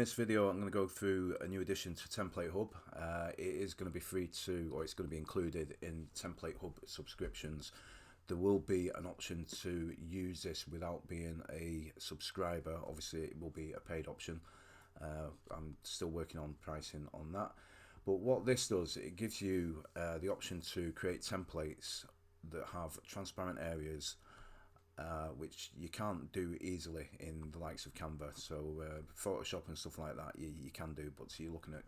this video I'm going to go through a new addition to Template Hub. It is going to be free to, or it's going to be included in Template Hub subscriptions. There will be an option to use this without being a subscriber. Obviously it will be a paid option. I'm still working on pricing on that. But what this does, it gives you the option to create templates that have transparent areas which you can't do easily in the likes of Canva. So Photoshop and stuff like that you can do, but you're looking at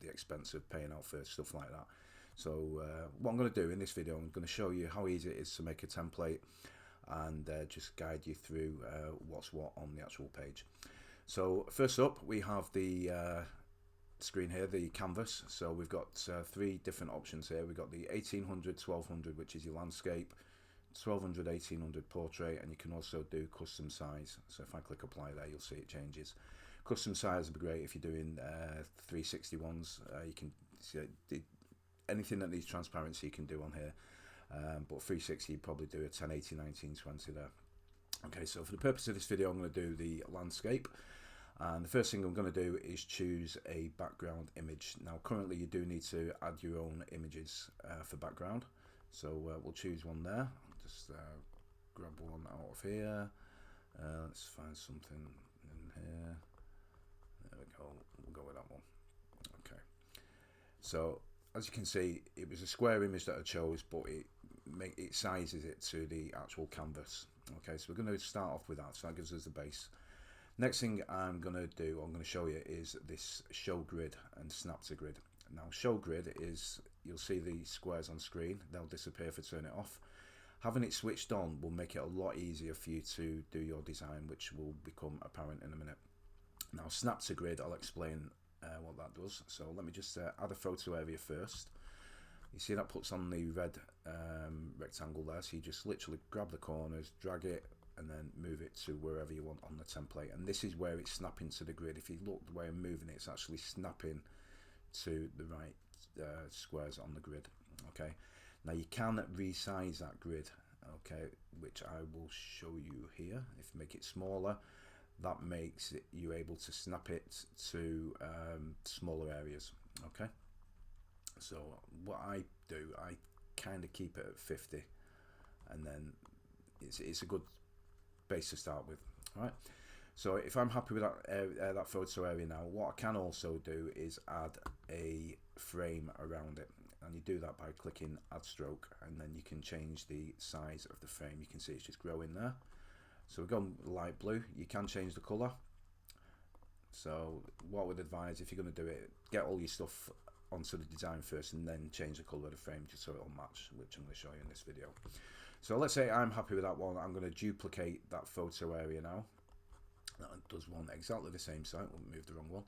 the expense of paying out for stuff like that. So what I'm going to do in this video, I'm going to show you how easy it is to make a template and just guide you through what's what on the actual page. So first up we have the screen here, the canvas. So we've got three different options here. We've got the 1800, 1200, which is your landscape, 1200, 1800 portrait, and you can also do custom size. So if I click apply there, you'll see it changes. Custom size would be great if you're doing 360 ones. You can see anything that needs transparency you can do on here, but 360 you'd probably do a 1080, 1920 there. Okay, so for the purpose of this video I'm going to do the landscape, and the first thing I'm going to do is choose a background image. Now currently you do need to add your own images for background, so we'll choose one there. Just grab one out of here. Let's find something in here. There we go. We'll go with that one. Okay. So as you can see, it was a square image that I chose, but it sizes it to the actual canvas. Okay, so we're going to start off with that. So that gives us the base. Next thing I'm going to show you is this show grid and snap to grid. Now show grid is, you'll see the squares on screen, they'll disappear if I turn it off. Having it switched on will make it a lot easier for you to do your design, which will become apparent in a minute. Now snap to grid, I'll explain what that does. So let me just add a photo area first. You see that puts on the red rectangle there, so you just literally grab the corners, drag it, and then move it to wherever you want on the template. And this is where it's snapping to the grid. If you look the way I'm moving it, it's actually snapping to the right squares on the grid. Okay, now you can resize that grid, okay, which I will show you here. If you make it smaller, that makes it you able to snap it to smaller areas. Okay, so what I do, I kind of keep it at 50, and then it's a good base to start with. All right, so if I'm happy with that photo area now, what I can also do is add a frame around it, and you do that by clicking add stroke, and then you can change the size of the frame. You can see it's just growing there. So we've gone light blue. You can change the color. So what I would advise, if you're going to do it, get all your stuff onto the design first and then change the color of the frame just so it'll match, which I'm going to show you in this video. So let's say I'm happy with that one. I'm going to duplicate that photo area now. That does one exactly the same size. We'll move the wrong one.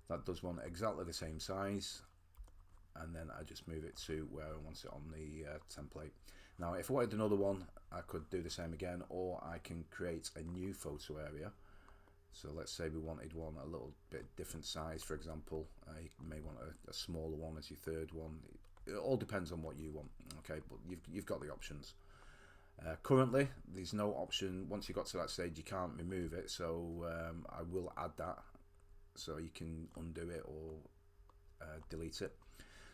That does one exactly the same size, and then I just move it to where I want it on the template. Now if I wanted another one, I could do the same again, or I can create a new photo area. So let's say we wanted one a little bit different size, for example. You may want a smaller one as your third one. It all depends on what you want. Okay, but you've got the options. Currently there's no option. Once you got to that stage you can't remove it, so I will add that, so you can undo it or delete it.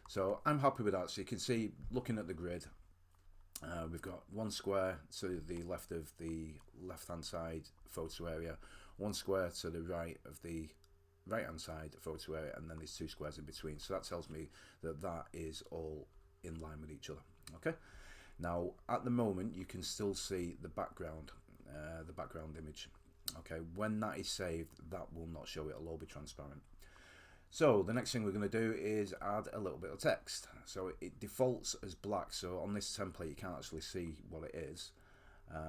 So I'm happy with that. So you can see, looking at the grid, we've got one square to the left of the left hand side photo area, one square to the right of the right hand side photo area, and then there's two squares in between. So that tells me that that is all in line with each other. Okay, now at the moment you can still see the background image. Okay, when that is saved, that will not show, it'll all be transparent. So the next thing we're going to do is add a little bit of text. So it defaults as black, so on this template you can't actually see what it is,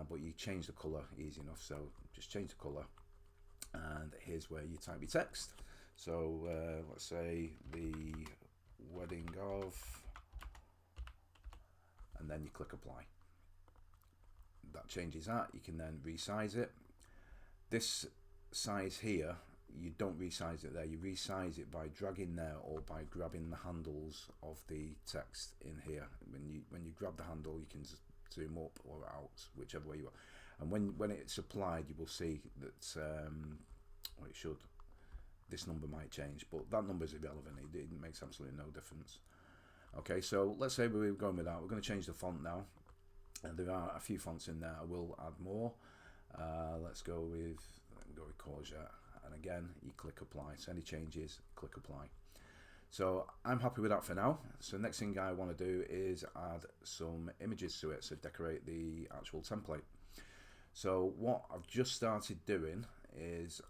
but you change the color easy enough. So just change the color, and here's where you type your text. So let's say the wedding of, and then you click apply. That changes that. You can then resize it. This size here, you don't resize it there, you resize it by dragging there or by grabbing the handles of the text in here. When you grab the handle, you can zoom up or out, whichever way you want. And when it's applied, you will see that, or it should, this number might change, but that number is irrelevant. It makes absolutely no difference. Okay, so let's say we're going with that. We're going to change the font now, and there are a few fonts in there. I will add more. Let's go with Courgette, and again you click apply. So any changes, click apply. So I'm happy with that for now. So next thing I want to do is add some images to it, so decorate the actual template. So what I've just started doing is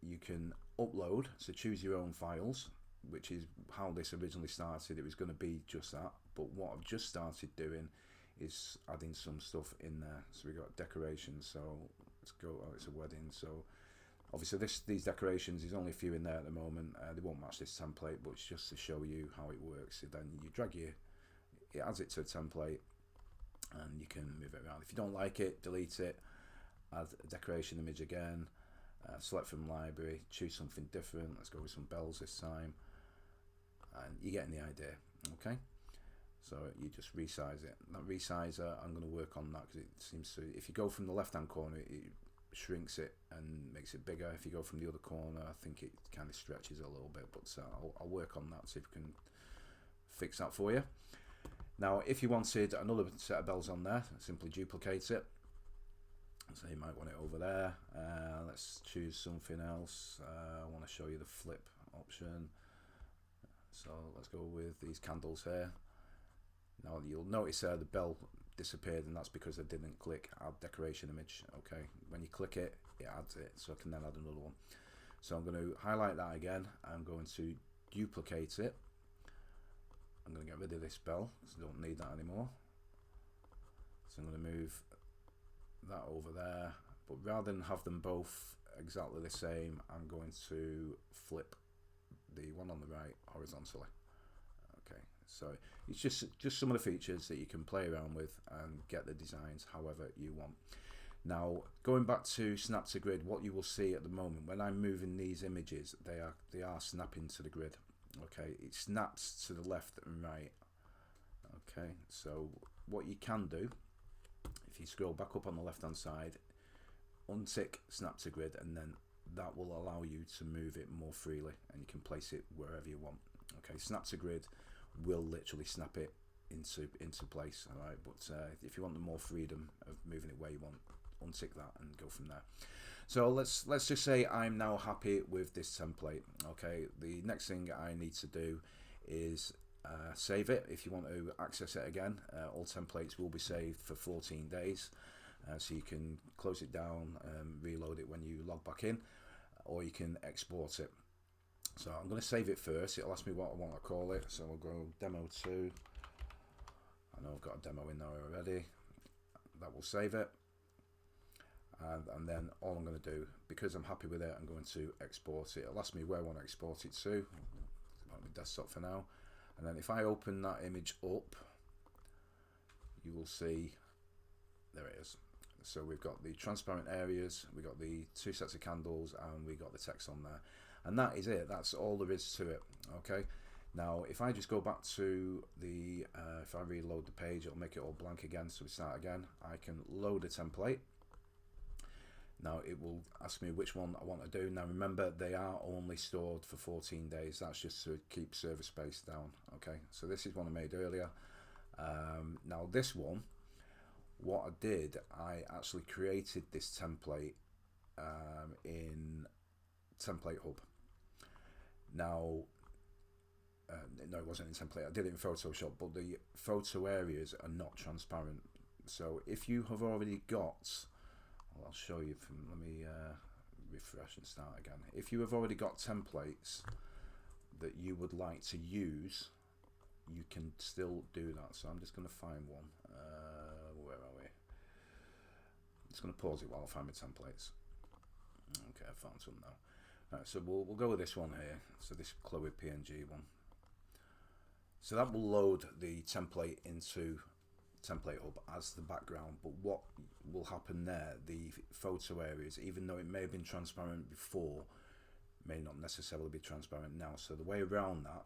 you can upload, so choose your own files, which is how this originally started. It was going to be just that, but what I've just started doing is adding some stuff in there. So we got decorations, so let's go, oh, it's a wedding, so obviously these decorations, there's only a few in there at the moment. They won't match this template, but it's just to show you how it works. So then you drag it adds it to a template, and you can move it around. If you don't like it, delete it, add a decoration image again, select from library, choose something different. Let's go with some bells this time, and you're getting the idea. Okay, so you just resize it. That resizer, I'm going to work on that because it seems to, if you go from the left hand corner, it shrinks it and makes it bigger. If you go from the other corner, I think it kind of stretches a little bit, but I'll work on that, see if we can fix that for you. Now if you wanted another set of bells on there, simply duplicate it. So you might want it over there. Let's choose something else. I want to show you the flip option, so let's go with these candles here. Now you'll notice the bell disappeared, and that's because I didn't click add decoration image. Okay, when you click it, it adds it, so I can then add another one. So I'm going to highlight that again. I'm going to duplicate it. I'm going to get rid of this bell because I don't need that anymore. So I'm going to move that over there, but rather than have them both exactly the same, I'm going to flip the one on the right horizontally. Okay, so it's just some of the features that you can play around with and get the designs however you want. Now going back to Snap to Grid, what you will see at the moment when I'm moving these images, they are snapping to the grid. Okay, it snaps to the left and right. Okay, so what you can do, if you scroll back up on the left hand side, untick Snap to Grid, and then that will allow you to move it more freely, and you can place it wherever you want. Okay, Snap to Grid will literally snap it into place. All right, but if you want the more freedom of moving it where you want, untick that and go from there. So let's just say I'm now happy with this template. Okay, the next thing I need to do is save it. If you want to access it again, all templates will be saved for 14 days, so you can close it down, reload it when you log back in, or you can export it. So I'm going to save it first. It'll ask me what I want to call it, so we'll go demo 2. I know I've got a demo in there already. That will save it, and then all I'm going to do, because I'm happy with it, I'm going to export it. It'll ask me where I want to export it to. On the desktop for now, and then if I open that image up, you will see there it is. So we've got the transparent areas, we've got the 2 sets of candles, and we got the text on there, and that is it. That's all there is to it. Okay, now if I just go back to the if I reload the page, it'll make it all blank again, so we start again. I can load a template. Now it will ask me which one I want to do. Now remember, they are only stored for 14 days. That's just to keep server space down. Okay, so this is one I made earlier. Now this one, what I did, I actually created this template in Template Hub. Now, no, it wasn't in Template. I did it in Photoshop, but the photo areas are not transparent. So if you have already got, I'll show you from, let me refresh and start again. If you have already got templates that you would like to use, you can still do that. So I'm just going to find one. Where are we? I'm just going to pause it while I find my templates. Okay, I found some now. Right, so we'll go with this one here. So this Chloe PNG one. So that will load the template into Template Hub as the background, but what will happen there, the photo areas, even though it may have been transparent before, may not necessarily be transparent now. So the way around that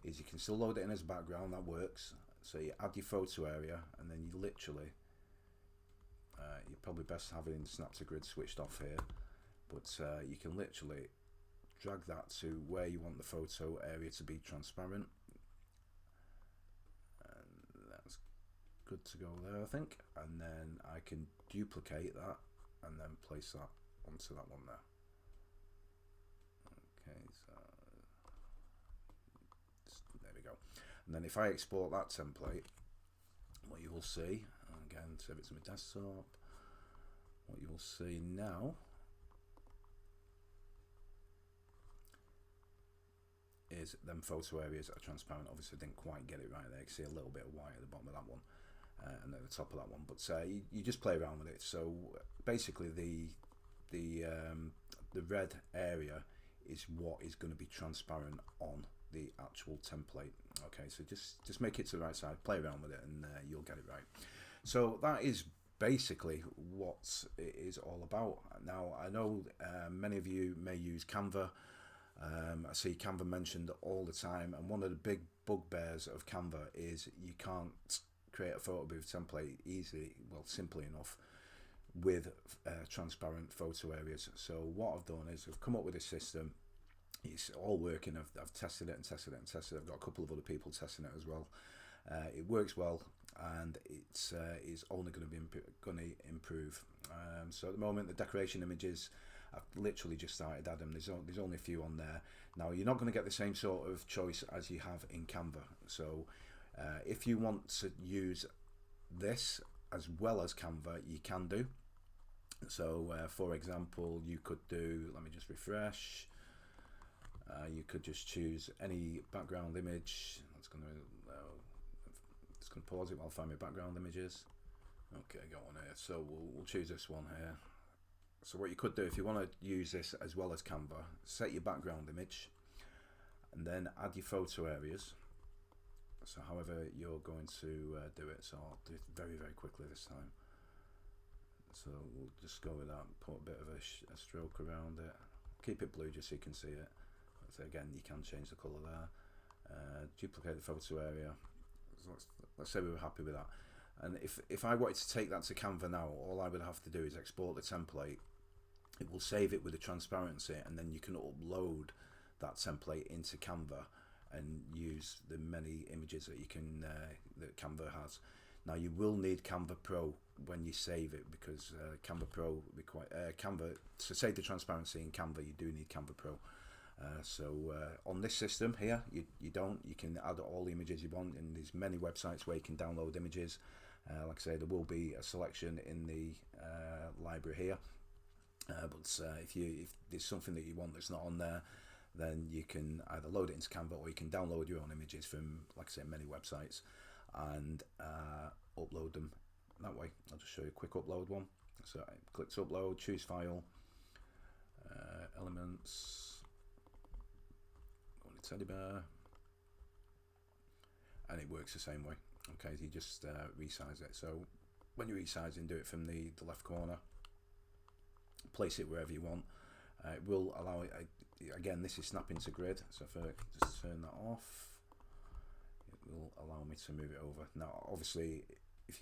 is you can still load it in as a background. That works. So you add your photo area, and then you literally you're probably best having Snap to Grid switched off here, but you can literally drag that to where you want the photo area to be transparent, and that's good to go there, I think. And then I can duplicate that and then place that onto that one there. Okay, so there we go. And then if I export that template, what you will see, again, save it to my desktop, what you will see now is them photo areas are transparent. Obviously didn't quite get it right there. You can see a little bit of white at the bottom of that one, and at the top of that one, but you just play around with it. So basically the red area is what is going to be transparent on the actual template. Okay, so just make it to the right side, play around with it, and you'll get it right. So that is basically what it is all about. Now I know many of you may use Canva. I see Canva mentioned all the time, and one of the big bugbears of Canva is you can't create a photo booth template easily, well, simply enough, with transparent photo areas. So what I've done is I've come up with a system. It's all working. I've tested it and tested it and tested it. I've got a couple of other people testing it as well. It works well, and it's only going to improve. So at the moment, the decoration images, I've literally just started adding them. There's only a few on there. Now you're not going to get the same sort of choice as you have in Canva. So if you want to use this as well as Canva, you can do. So for example, you could do, let me just refresh. You could just choose any background image. That's going to just going to pause it while I find my background images. Okay, got one here. So we'll choose this one here. So what you could do, if you want to use this as well as Canva, set your background image and then add your photo areas. So however you're going to do it. So I'll do it very, very quickly this time. So we'll just go with that, put a bit of a stroke around it. Keep it blue just so you can see it. So again, you can change the colour there. Duplicate the photo area. So let's say we were happy with that. And if I wanted to take that to Canva now, all I would have to do is export the template. It will save it with the transparency, and then you can upload that template into Canva and use the many images that you can that Canva has. Now you will need Canva Pro when you save it, because Canva Pro Canva, to save the transparency in Canva, you do need Canva Pro. So on this system here, you don't. You can add all the images you want, and there's many websites where you can download images. Like I say, there will be a selection in the library here. But if there's something that you want that's not on there, then you can either load it into Canva, or you can download your own images from, like I say, many websites, and upload them that way. I'll just show you a quick upload one. So I click to upload, choose file, elements, go to teddy bear, and it works the same way. Okay, you just resize it. So when you're resizing, do it from the left corner, place it wherever you want. It will allow it, again, this is snapping to grid, so if I just turn that off, it will allow me to move it over. Now obviously if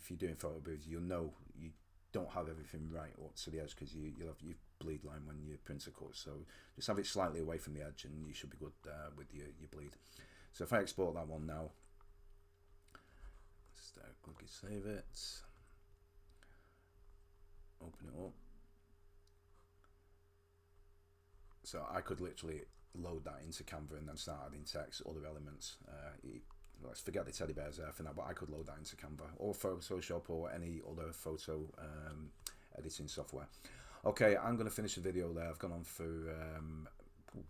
you're doing photo booths, you'll know you don't have everything right up to the edge, because you'll have your bleed line when your printer cuts. So just have it slightly away from the edge and you should be good with your bleed. So if I export that one now, just quickly save it, open it up. So I could literally load that into Canva and then start adding text, other elements. Let's forget the teddy bears there for now, but I could load that into Canva or Photoshop or any other photo editing software. Okay, I'm going to finish the video there. I've gone on for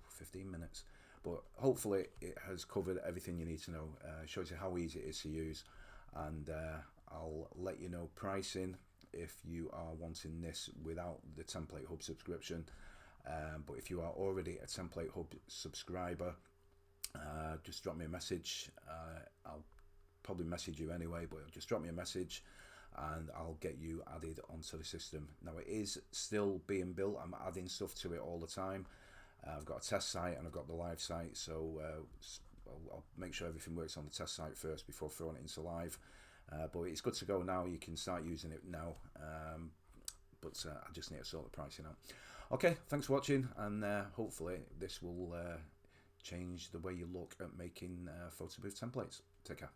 15 minutes, but hopefully it has covered everything you need to know. Shows you how easy it is to use, and I'll let you know pricing if you are wanting this without the Template Hub subscription. But if you are already a Template Hub subscriber, just drop me a message. I'll probably message you anyway, but just drop me a message and I'll get you added onto the system. Now it is still being built. I'm adding stuff to it all the time. I've got a test site and I've got the live site, so I'll make sure everything works on the test site first before throwing it into live. But it's good to go now. You can start using it now, but I just need to sort the pricing out. Okay, thanks for watching, and hopefully this will change the way you look at making photo booth templates. Take care.